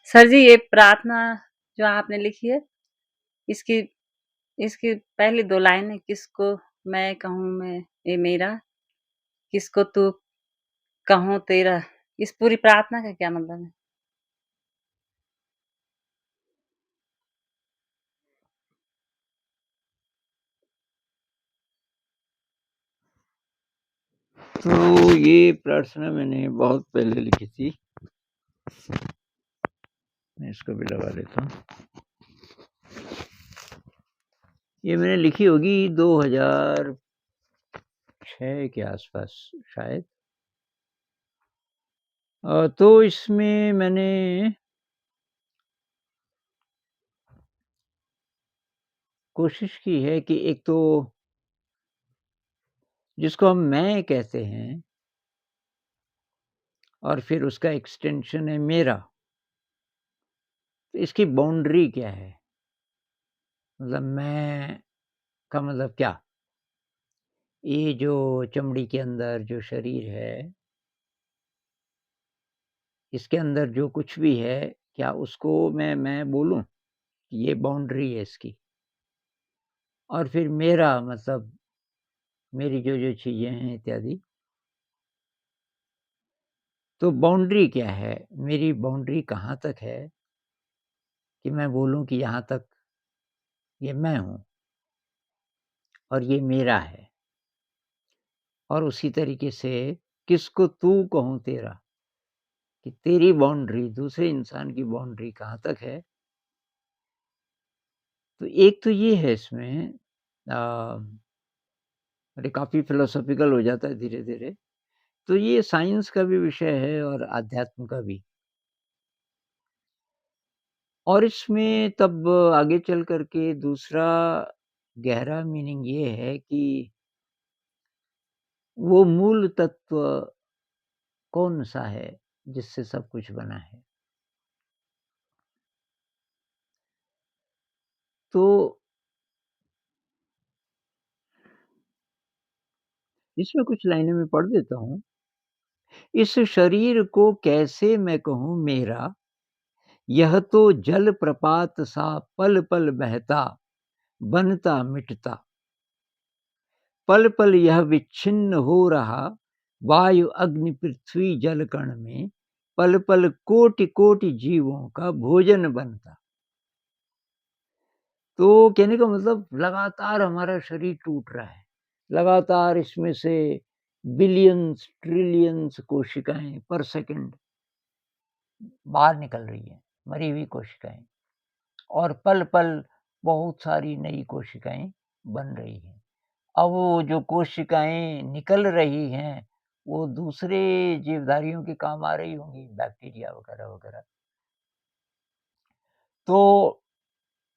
Sir जी, ये प्रार्थना जो आपने लिखी है, इसकी इसकी पहली 2 लाइनें किसको मैं कहूँ मैं ये मेरा, किसको तू कहूँ तेरा, इस पूरी प्रार्थना का क्या मतलब है? तो ये प्रार्थना मैंने बहुत पहले लिखी थी। मैं इसको भी लगा लेता हूँ। ये मैंने लिखी होगी 2006 के आसपास शायद। तो इसमें मैंने कोशिश की है कि एक तो जिसको हम मैं कहते हैं और फिर उसका एक्सटेंशन है मेरा। तो इसकी बाउंड्री क्या है? मतलब मैं का मतलब क्या? ये जो चमड़ी के अंदर जो शरीर है, इसके अंदर जो कुछ भी है, क्या उसको मैं बोलूँ? ये बाउंड्री है इसकी। और फिर मेरा मतलब मेरी जो चीज़ें हैं इत्यादि। तो बाउंड्री क्या है? मेरी बाउंड्री कहाँ तक है कि मैं बोलूँ कि यहाँ तक ये मैं हूँ और ये मेरा है। और उसी तरीके से किसको तू कहूँ तेरा, कि तेरी बाउंड्री दूसरे इंसान की बाउंड्री कहाँ तक है। तो एक तो ये है इसमें अरे काफ़ी फिलोसॉफ़िकल हो जाता है धीरे-धीरे। तो ये साइंस का भी विषय है और आध्यात्म का भी। और इसमें तब आगे चल कर के दूसरा गहरा मीनिंग ये है कि वो मूल तत्व कौन-सा है जिससे सब कुछ बना है। तो इसमें कुछ लाइनें मैं पढ़ देता हूँ। इस शरीर को कैसे मैं कहूँ मेरा, यह तो जल प्रपात सा पल-पल बहता, बनता मिटता। पल-पल यह विच्छिन्न हो रहा, वायु अग्नि पृथ्वी जल कण में, पल-पल कोटि-कोटि जीवों का भोजन बनता। तो कहने का मतलब लगातार हमारा शरीर टूट रहा है। लगातार इसमें से बिलियंस, ट्रिलियंस कोशिकाएँ पर सेकंड बाहर निकल रही हैं, मरी हुई कोशिकाएँ। और पल-पल बहुत सारी नई कोशिकाएँ बन रही हैं। अब वो जो कोशिकाएँ निकल रही हैं, वो दूसरे जीवधारियों के काम आ रही होंगी, बैक्टीरिया वगैरह-वगैरह। तो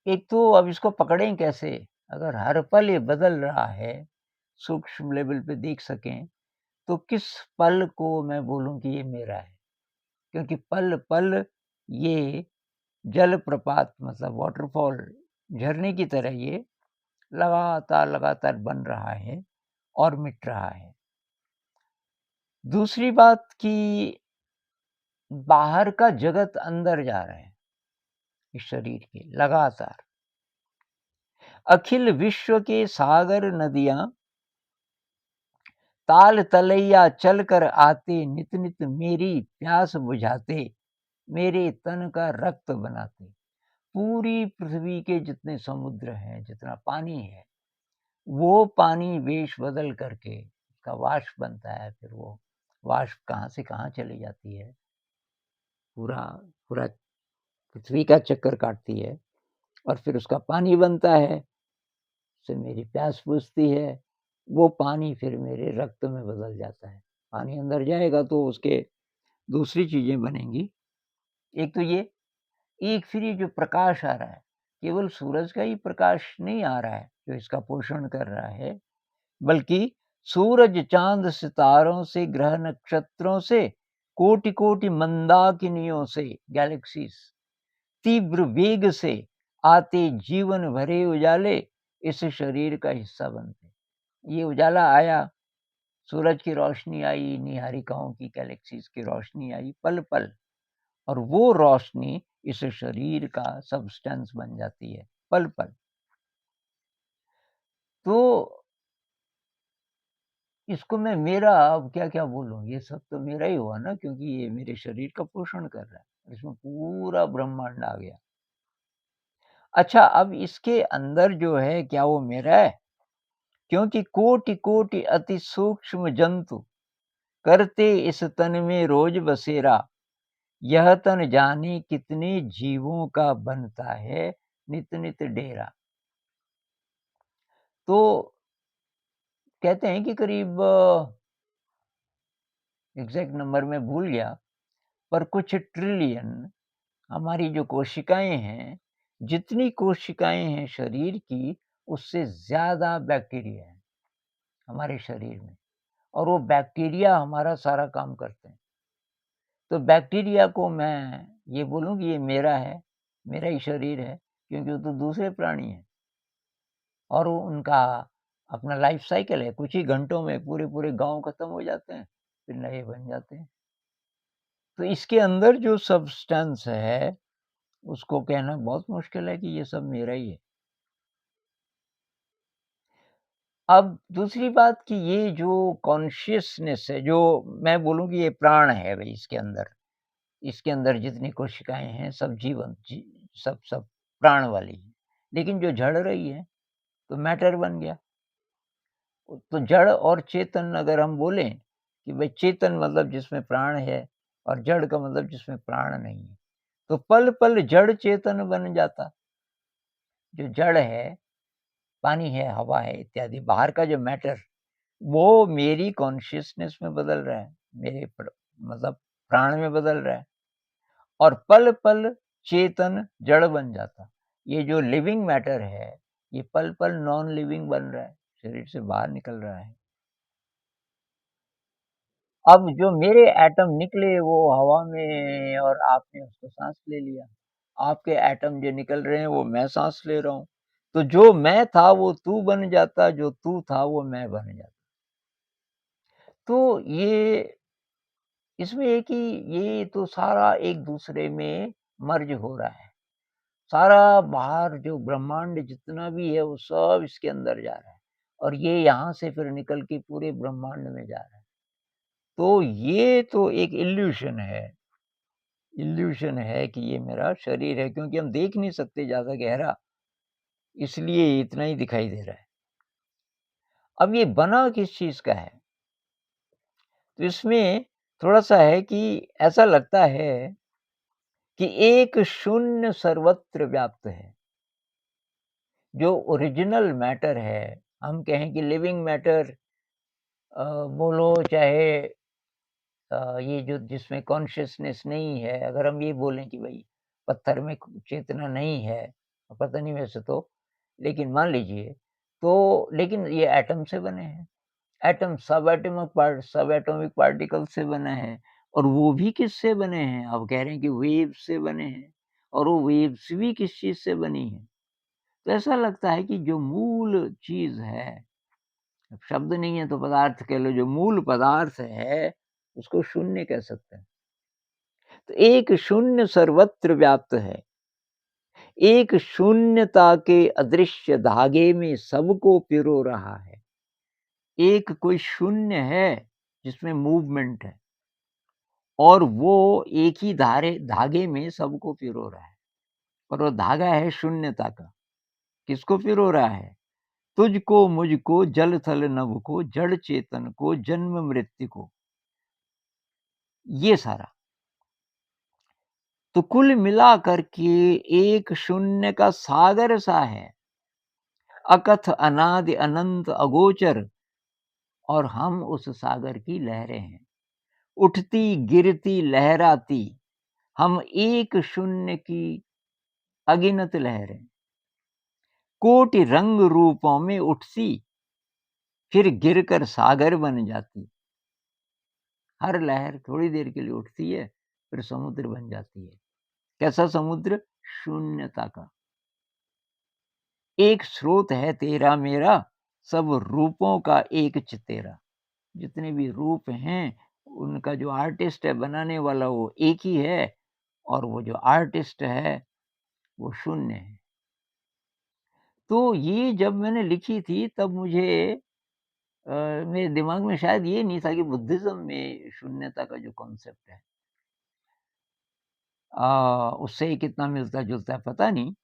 एक तो अब इसको पकड़ें कैसे? अगर हर पल ये बदल रहा है, सूक्ष्म लेवल पे देख सकें, तो किस पल को मैं बोलूँ कि ये मेरा है? क्योंकि पल-पल ये जलप्रपात मतलब वॉटरफॉल झरने की तरह ये लगातार बन रहा है और मिट रहा है। दूसरी बात कि बाहर का जगत अंदर जा रहा है इस शरीर के लगातार। अखिल विश्व के सागर नदियाँ ताल तलैया चल कर आते, नित-नित मेरी प्यास बुझाते, मेरे तन का रक्त बनाते। पूरी पृथ्वी के जितने समुद्र हैं, जितना पानी है, वो पानी वेश बदल करके उसका वाष्प बनता है, फिर वो वाष्प कहाँ से कहाँ चली जाती है, पूरा पूरा पृथ्वी का चक्कर काटती है और फिर उसका पानी बनता है, उससे मेरी प्यास बुझती है, वो पानी फिर मेरे रक्त में बदल जाता है। पानी अंदर जाएगा तो उसके दूसरी चीज़ें बनेंगी। एक तो ये, एक फिर ये जो प्रकाश आ रहा है, केवल सूरज का ही प्रकाश नहीं आ रहा है, जो इसका पोषण कर रहा है, बल्कि सूरज, चाँद, सितारों से, ग्रह नक्षत्रों से, कोटि-कोटि मंदाकिनियों से, गैलेक्सीज़ तीव्र वेग से आते जीवन भरे उजाले इस शरीर का हिस्सा बनते। ये उजाला आया, सूरज की रोशनी आई, नीहारिकाओं की, गैलेक्सीज़ की रोशनी आई पल-पल और वो रोशनी इस शरीर का सब्सटेंस बन जाती है पल पल। तो इसको मैं मेरा अब क्या-क्या बोलूँ? ये सब तो मेरा ही हुआ ना, क्योंकि ये मेरे शरीर का पोषण कर रहा है। इसमें पूरा ब्रह्मांड आ गया। अच्छा, अब इसके अंदर जो है क्या वो मेरा है? क्योंकि कोटि-कोटि अति सूक्ष्म जंतु करते इस तन में रोज बसेरा। यह तन जाने कितने जीवों का बनता है नित-नित डेरा। तो कहते हैं कि करीब एग्ज़ैक्ट नंबर मैं भूल गया, पर कुछ ट्रिलियन हमारी जो कोशिकाएँ हैं, जितनी कोशिकाएँ हैं शरीर की, उससे ज़्यादा बैक्टीरिया है हमारे शरीर में, और वो बैक्टीरिया हमारा सारा काम करते हैं। तो बैक्टीरिया को मैं ये बोलूँ कि ये मेरा है, मेरा ही शरीर है, क्योंकि वो तो दूसरे प्राणी हैं और वो उनका अपना लाइफ़ साइकिल है। कुछ ही घंटों में पूरे-पूरे गाँव खत्म हो जाते हैं, फिर नए बन जाते हैं। तो इसके अंदर जो सब्सटेंस है, उसको कहना बहुत मुश्किल है कि ये सब मेरा ही है। अब दूसरी बात कि ये जो कॉन्शियसनेस है, जो मैं बोलूँ कि ये प्राण है भई इसके अंदर जितनी कोशिकाएँ हैं सब जीवंत सब प्राण वाली हैं। लेकिन जो जड़ रही है, तो मैटर बन गया। तो जड़ और चेतन अगर हम बोलें कि भई चेतन मतलब जिसमें प्राण है और जड़ का मतलब जिसमें प्राण नहीं है। तो पल-पल जड़ चेतन बन जाता। जो जड़ है, पानी है, हवा है इत्यादि बाहर का जो मैटर, वो मेरी कॉन्शियसनेस में बदल रहा है, मेरे मतलब प्राण में बदल रहा है और पल-पल चेतन जड़ बन जाता। ये जो लिविंग मैटर है, ये पल-पल नॉन लिविंग बन रहा है, शरीर से बाहर निकल रहा है। अब जो मेरे एटम निकले वो हवा में और आपने उसको साँस ले लिया। आपके एटम जो निकल रहे हैं वो मैं साँस ले रहा हूँ। तो जो मैं था वो तू बन जाता, जो तू था वो मैं बन जाता। तो ये इसमें है कि ये तो सारा एक-दूसरे में मर्ज हो रहा है। सारा बाहर जो ब्रह्मांड जितना भी है वो सब इसके अंदर जा रहा है और ये यहाँ से फिर निकल के पूरे ब्रह्मांड में जा रहा है। तो ये तो एक इल्यूशन है कि ये मेरा शरीर है, क्योंकि हम देख नहीं सकते ज़्यादा गहरा, इसलिए इतना ही दिखाई दे रहा है। अब ये बना किस चीज़ का है? तो इसमें थोड़ा-सा है कि ऐसा लगता है कि एक शून्य सर्वत्र व्याप्त है। जो ओरिजिनल मैटर है, हम कहें कि लिविंग मैटर बोलो चाहे ये जो जिसमें कॉन्शियसनेस नहीं है, अगर हम ये बोलें कि भई पत्थर में चेतना नहीं है, पता नहीं वैसे तो, लेकिन मान लीजिए, तो लेकिन ये एटम से बने हैं। एटम सब एटॉमिक पार्टिकल से बना है और वो भी किससे बने हैं? आप कह रहे हैं कि वेव्स से बने हैं और वो वेव्स भी किस चीज़ से बनी हैं? तो ऐसा लगता है कि जो मूल चीज़ है, अब शब्द नहीं है तो पदार्थ कह लो, जो मूल पदार्थ है, उसको शून्य कह सकते हैं। तो एक शून्य सर्वत्र व्याप्त है। एक शून्यता के अदृश्य धागे में सबको पिरो रहा है। एक कोई शून्य है जिसमें मूवमेंट है और वो एक ही धागे में सबको पिरो रहा है और वो धागा है शून्यता का। किसको पिरो रहा है? तुझको, मुझको, जल थल नभ को, जड़ चेतन को, जन्म मृत्यु को, ये सारा। तो कुल मिला कर के एक शून्य का सागर सा है, अकथ अनादि अनंत अगोचर, और हम उस सागर की लहरें हैं, उठती गिरती लहराती, हम एक शून्य की अगिनत लहरें, कोटि रंग रूपों में उठती, फिर गिरकर सागर बन जाती। हर लहर थोड़ी देर के लिए उठती है, फिर समुद्र बन जाती है। कैसा समुद्र? शून्यता का। एक स्रोत है तेरा मेरा, सब रूपों का एक चितेरा। जितने भी रूप हैं, उनका जो आर्टिस्ट है, बनाने वाला, वो एक ही है और वो जो आर्टिस्ट है वो शून्य है। तो ये जब मैंने लिखी थी तब मुझे मेरे दिमाग में शायद ये नहीं था कि बुद्धिज़्म में शून्यता का जो कॉन्सेप्ट है उससे कितना मिलता-जुलता है पता नहीं।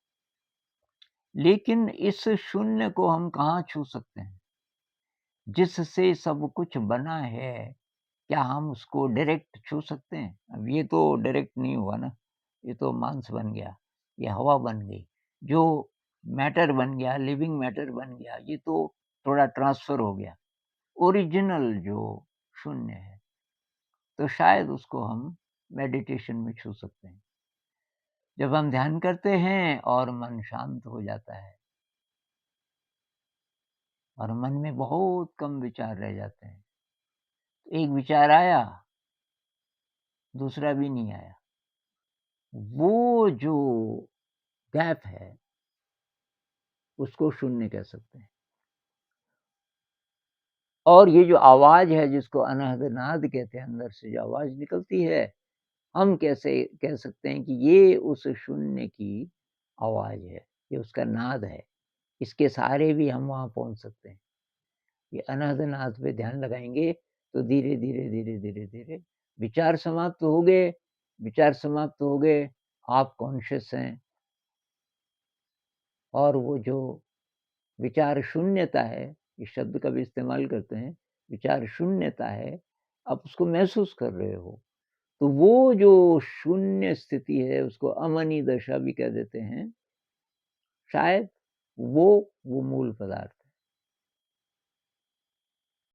लेकिन इस शून्य को हम कहाँ छू सकते हैं? जिससे सब कुछ बना है, क्या हम उसको डायरेक्ट छू सकते हैं? अब ये तो डायरेक्ट नहीं हुआ ना, ये तो मांस बन गया, ये हवा बन गई। जो मैटर बन गया, लिविंग मैटर बन गया, ये तो थोड़ा ट्रांसफ़र हो गया। ओरिजिनल जो शून्य है, तो शायद उसको हम मेडिटेशन में छू सकते हैं। जब हम ध्यान करते हैं और मन शांत हो जाता है और मन में बहुत कम विचार रह जाते हैं। एक विचार आया, दूसरा भी नहीं आया। वो जो गैप है, उसको शून्य कह सकते हैं। और ये जो आवाज़ है जिसको अनहद नाद कहते हैं, अंदर से जो आवाज़ निकलती है, हम कैसे कह सकते हैं कि ये उस शून्य की आवाज़ है, ये उसका नाद है। इसके सहारे भी हम वहाँ पहुँच सकते हैं। ये अनहद नाद पे ध्यान लगाएँगे तो धीरे-धीरे, धीरे-धीरे, धीरे विचार समाप्त हो गए, विचार समाप्त हो गए, आप कॉन्शियस हैं। और वो जो विचार शून्यता है, इस शब्द का भी इस्तेमाल करते हैं, विचार शून्यता है, आप उसको महसूस कर रहे हो। तो वो जो शून्य स्थिति है, उसको अमनी दशा भी कह देते हैं। शायद वो मूल पदार्थ है।